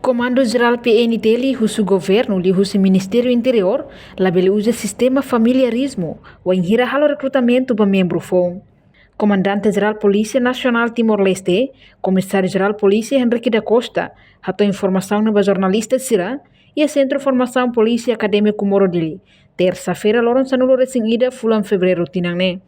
Comando-Geral PNT husu governo li husu Ministério Interior labele usa sistema familiarismo wa inhira halo recrutamento ba membro fon. Comandante-Geral Polícia Nacional Timor-Leste, Comissário-Geral Polícia Henrique da Costa, hatou informação na jornalista Sira e a Centro Formação Polícia Acadêmico Morodili. Terça-feira, loron sanulo resingida fulan fevereiro tinangne.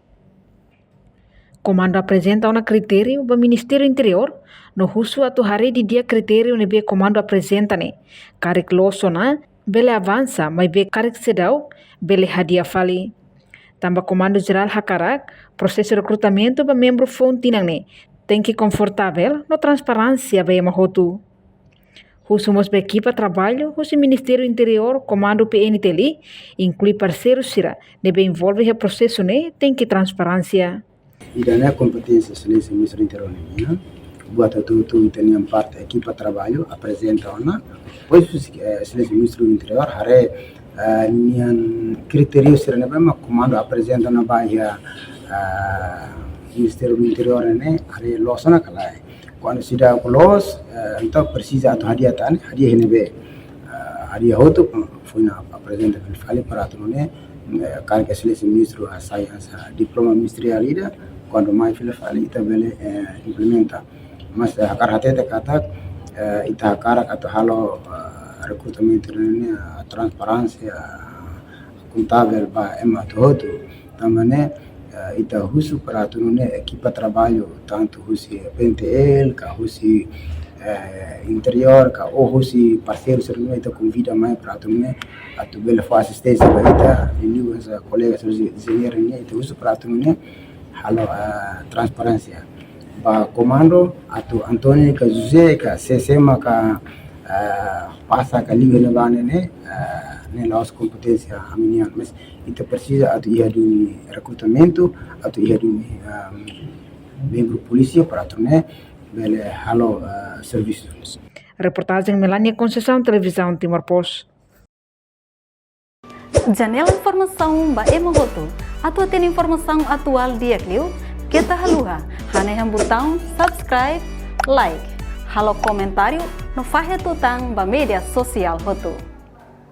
Comando apresenta uma critério do Ministério Interior no husu atu hari di dia critério nebe comando apresenta ne. Karik losona bele avança, mas be karik sedau bele hadia fali. Tamba comando geral hakarak, processo de recrutamento ba membro fonte ne. Tem que confortável no transparência ba mahotu. Husu mos be equipa trabalho, husu Ministério Interior, comando PNT inclui parceiros sira, nebe envolve o processo ne, tem que transparência. E da competência silêncio ministro interior minha buat tu tem parte equipa trabalho apresenta ona pois silêncio ministro interior hare nian critério serena bema comando apresenta na bahia ministério interior ne hare losana kalai quando sudah los então precisa atu hadiah hinebe hadiah hotu foi na apresenta fali para tu ne kan silêncio ministro sai diploma ministerial ida quando mais filha fala ita bele implementa mas hakar hatete kata ita hakar atau halo recrutamento ne transparência contábil ba ema todo também ita husu para tu ne equipa trabalho tanto husi PNTL ka husi interior ka ou husi parceiro serve ita convida mais para tu ne atu bele faz assistência ba ita e os colegas engenheiro ne ita husu para tu ne halo transparência ba comando atau Antônio ka José ka sesema ka passa ka liga ne bane ne laos competência aminian mas itu precisa atau ia do recrutamento atau ia do membro polícia para tornar bele halo serviços. Reportagem Melania Conceição, Televisão Timor Post. Janela informação ba emohoto atau tem informação atual dia kliu kita haluha hane yang botão subscribe like halo comentário no fahe tutang ba media sosial hotu.